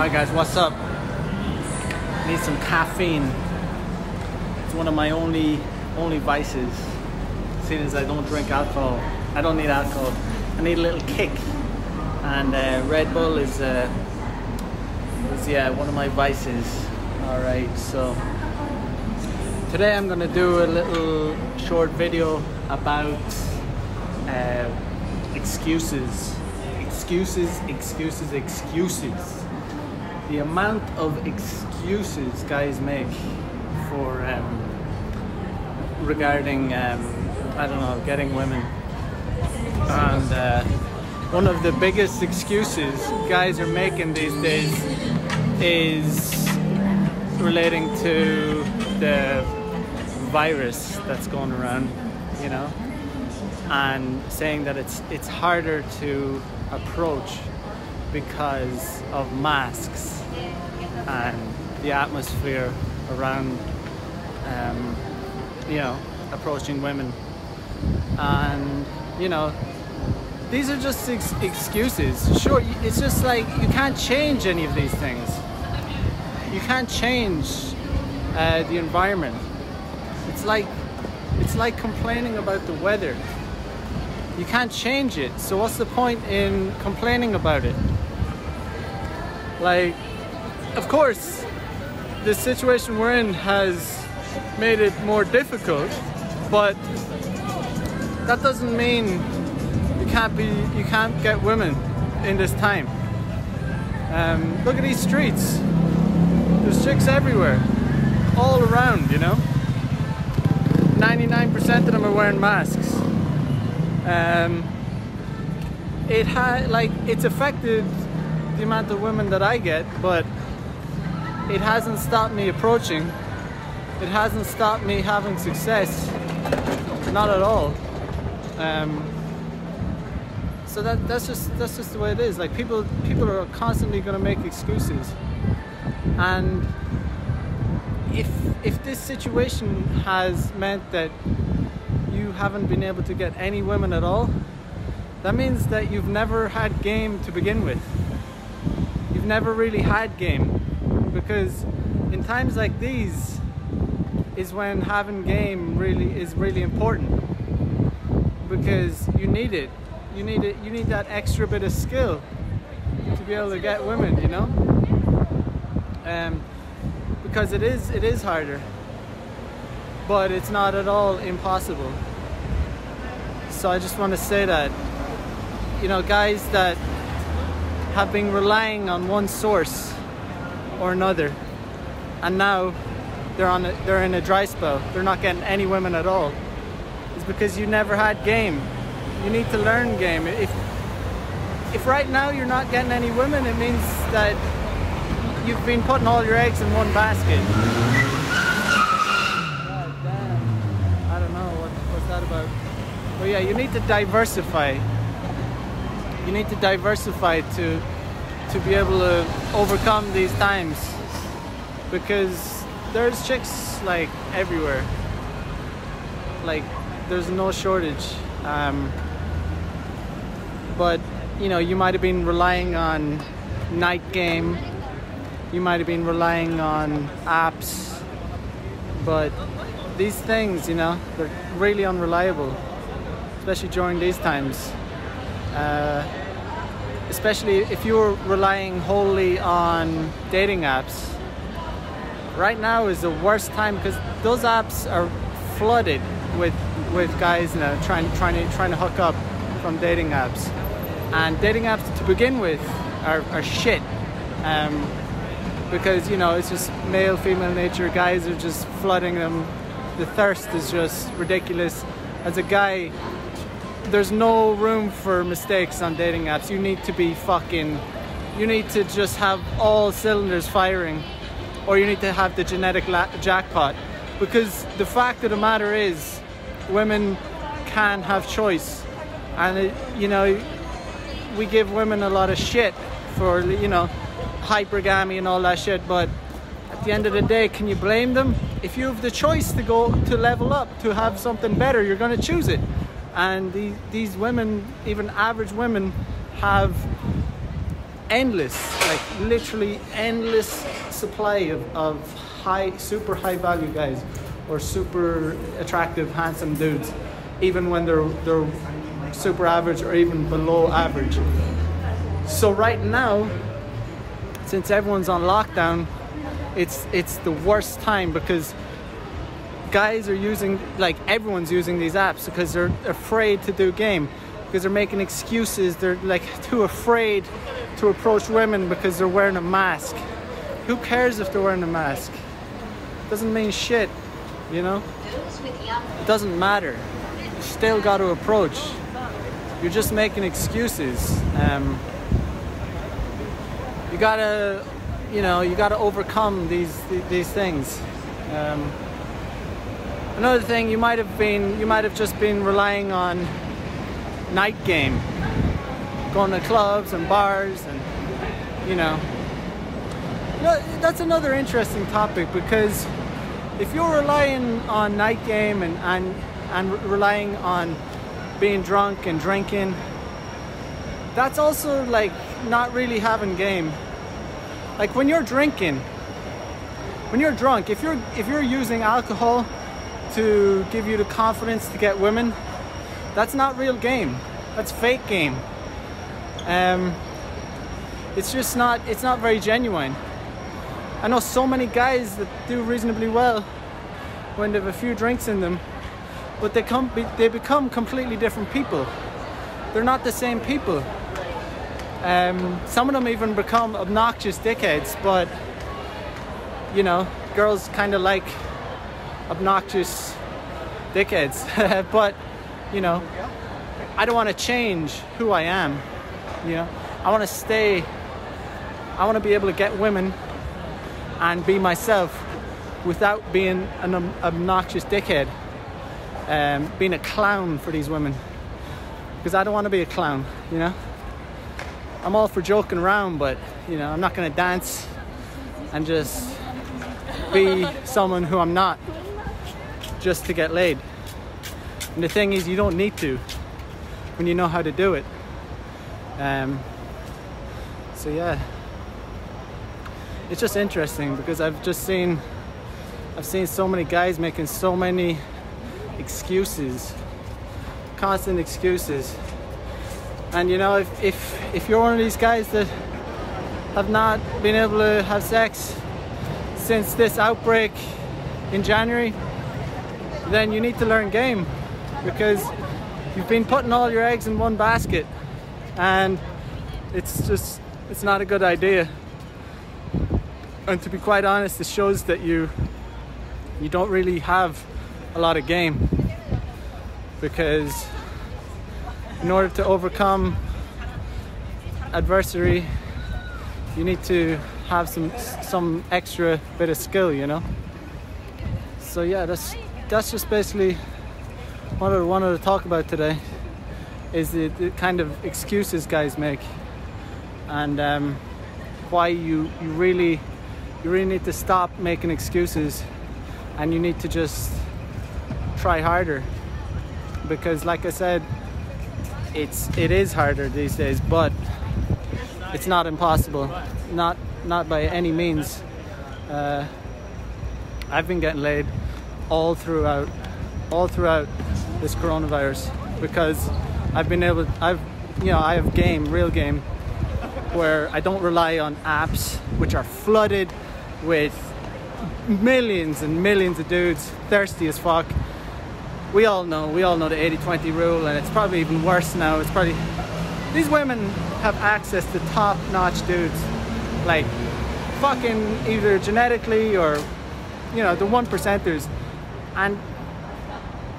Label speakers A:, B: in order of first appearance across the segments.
A: Alright guys, what's up? Need some caffeine. It's one of my only vices. Seeing as I don't drink alcohol. I don't need alcohol. I need a little kick. And Red Bull is one of my vices. Alright, so today I'm gonna do a little short video about excuses. Excuses. The amount of excuses guys make for regarding I don't know, getting women. And one of the biggest excuses guys are making these days is relating to the virus that's going around, you know, and saying that it's harder to approach because of masks and the atmosphere around you know, approaching women. And you know, these are just excuses. Sure, it's just like you can't change any of these things. You can't change the environment. It's like complaining about the weather. You can't change it, so what's the point in complaining about it? Like, of course, the situation we're in has made it more difficult, but that doesn't mean you can't get women in this time. Look at these streets. There's chicks everywhere, all around, you know. 99% of them are wearing masks. It's affected the amount of women that I get, but it hasn't stopped me approaching. It hasn't stopped me having success, not at all. So that's just the way it is. Like people are constantly going to make excuses, and if this situation has meant that you haven't been able to get any women at all, that means that you've never had game to begin with. You've never really had game, because in times like these is when having game is really important, because you need it. You need that extra bit of skill to be able to get women, you know. Because it is harder, but it's not at all impossible. So I just want to say that, you know, guys that have been relying on one source or another, and now they're in a dry spell, they're not getting any women at all, it's because you never had game. You need to learn game. If right now you're not getting any women, it means that you've been putting all your eggs in one basket. God damn. I don't know, what's that about? But yeah, you need to diversify. You need to diversify to be able to overcome these times, because there's chicks like everywhere. Like there's no shortage. But you know, you might have been relying on night game. You might have been relying on apps, but these things, you know, they're really unreliable, especially during these times. Especially if you're relying wholly on dating apps. Right now is the worst time, because those apps are flooded with guys, you know, trying to hook up from dating apps. And dating apps to begin with are shit. Because, you know, it's just male, female nature. Guys are just flooding them. The thirst is just ridiculous. As a guy, there's no room for mistakes on dating apps. You need to just have all cylinders firing, or you need to have the genetic jackpot. Because the fact of the matter is, women can have choice. And you know, we give women a lot of shit for, you know, hypergamy and all that shit, but at the end of the day, can you blame them? If you have the choice to go to level up, to have something better, you're going to choose it. And these women, even average women, have endless, like literally endless supply of super high value guys or super attractive, handsome dudes, even when they're super average or even below average. So right now, since everyone's on lockdown, it's the worst time because guys are using, like everyone's using these apps because they're afraid to do game, because they're making excuses. They're like too afraid to approach women because they're wearing a mask. Who cares if they're wearing a mask? Doesn't mean shit, you know? It doesn't matter. You still got to approach. You're just making excuses. You gotta, you know, you gotta overcome these things. Another thing, you might have just been relying on night game, going to clubs and bars, and you know, that's another interesting topic, because if you're relying on night game and relying on being drunk and drinking, that's also like not really having game. Like when you're drinking, when you're drunk, if you're using alcohol to give you the confidence to get women, that's not real game. That's fake game. It's just not, it's not very genuine. I know so many guys that do reasonably well when they have a few drinks in them, but they become completely different people. They're not the same people. Some of them even become obnoxious dickheads, but you know, girls kind of like obnoxious dickheads. But you know, I don't want to change who I am. You know, I want to be able to get women and be myself without being an obnoxious dickhead, being a clown for these women, because I don't want to be a clown, you know. I'm all for joking around, but you know, I'm not going to dance and just be someone who I'm not just to get laid. And the thing is, you don't need to when you know how to do it. So yeah, it's just interesting because I've seen so many guys making so many excuses, constant excuses. And you know, if you're one of these guys that have not been able to have sex since this outbreak in January, then you need to learn game, because you've been putting all your eggs in one basket, and it's not a good idea. And to be quite honest, it shows that you don't really have a lot of game, because in order to overcome adversity, you need to have some extra bit of skill, you know. So yeah, that's just basically what I wanted to talk about today, is the kind of excuses guys make, and why you really need to stop making excuses, and you need to just try harder, because like I said, it is harder these days, but it's not impossible, not by any means. I've been getting laid all throughout this coronavirus, because I have real game, where I don't rely on apps which are flooded with millions and millions of dudes thirsty as fuck. We all know the 80-20 rule, and it's probably even worse now. It's probably, these women have access to top-notch dudes, like fucking either genetically or, you know, the 1%ers, and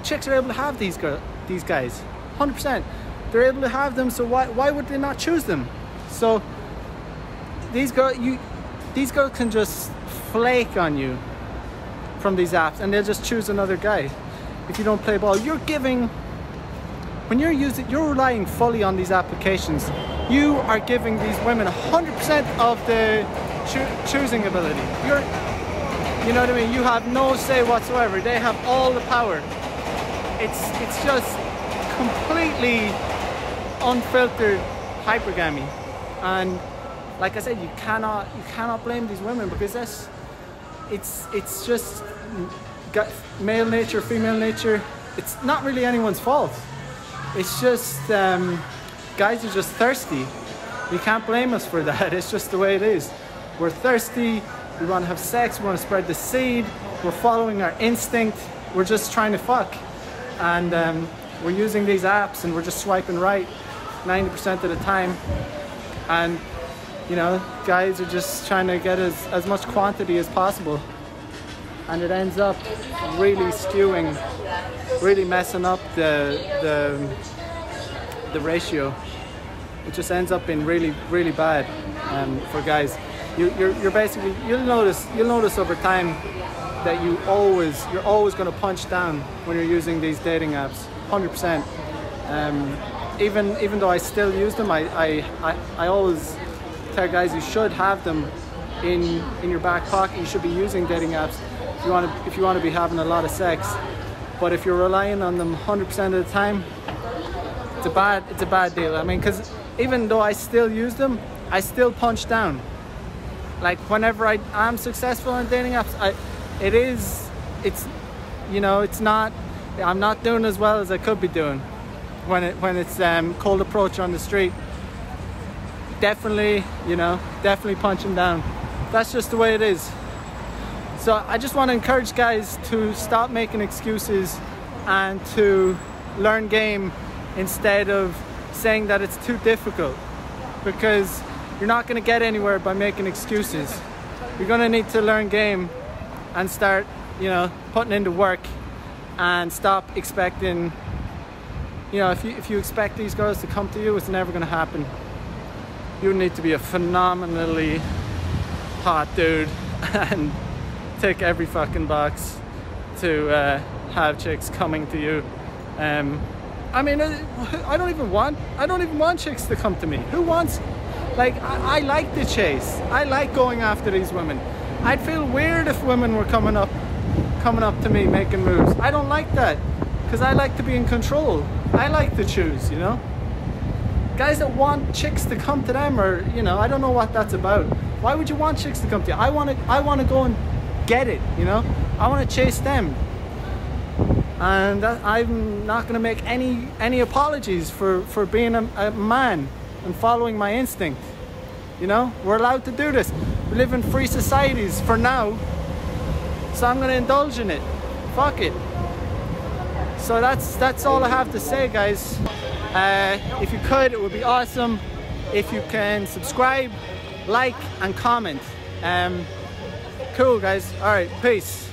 A: chicks are able to have these guys 100%. They're able to have them, so why would they not choose them? So these girls can just flake on you from these apps, and they'll just choose another guy. If you don't play ball, you're relying fully on these applications. You are giving these women 100% of the choosing ability. You know what I mean? You have no say whatsoever. They have all the power. It's just completely unfiltered hypergamy, and like I said, you cannot blame these women, because it's just male nature, female nature. It's not really anyone's fault. It's just guys are just thirsty. You can't blame us for that. It's just the way it is. We're thirsty. We want to have sex. We want to spread the seed. We're following our instinct. We're just trying to fuck, and we're using these apps, and we're just swiping right 90% of the time. And you know, guys are just trying to get as much quantity as possible, and it ends up really skewing, really messing up the ratio. It just ends up being really bad for guys. You're basically, you'll notice over time that you're always going to punch down when you're using these dating apps, 100%. Even though I still use them, I always tell guys you should have them in your back pocket. You should be using dating apps if you want to be having a lot of sex. But if you're relying on them 100% of the time, it's a bad deal. I mean, because even though I still use them, I still punch down. Like whenever I am successful on dating apps, I'm not doing as well as I could be doing when it's cold approach on the street. Definitely punching down. That's just the way it is. So I just want to encourage guys to stop making excuses and to learn game instead of saying that it's too difficult, because you're not going to get anywhere by making excuses. You're going to need to learn game and start, putting into work, and stop expecting, if you expect these girls to come to you, it's never going to happen. You need to be a phenomenally hot dude and tick every fucking box to have chicks coming to you. I mean, I don't even want chicks to come to me. Who wants? Like, I like the chase. I like going after these women. I'd feel weird if women were coming up to me making moves. I don't like that, because I like to be in control. I like to choose, Guys that want chicks to come to them, or I don't know what that's about. Why would you want chicks to come to you? I want to go and get it, I want to chase them. And I'm not going to make any apologies for being a man and following my instinct. We're allowed to do this. We live in free societies for now, so I'm going to indulge in it. Fuck it. So that's all I have to say, guys. If you could, it would be awesome if you can subscribe, like, and comment. Cool, guys. All right, peace.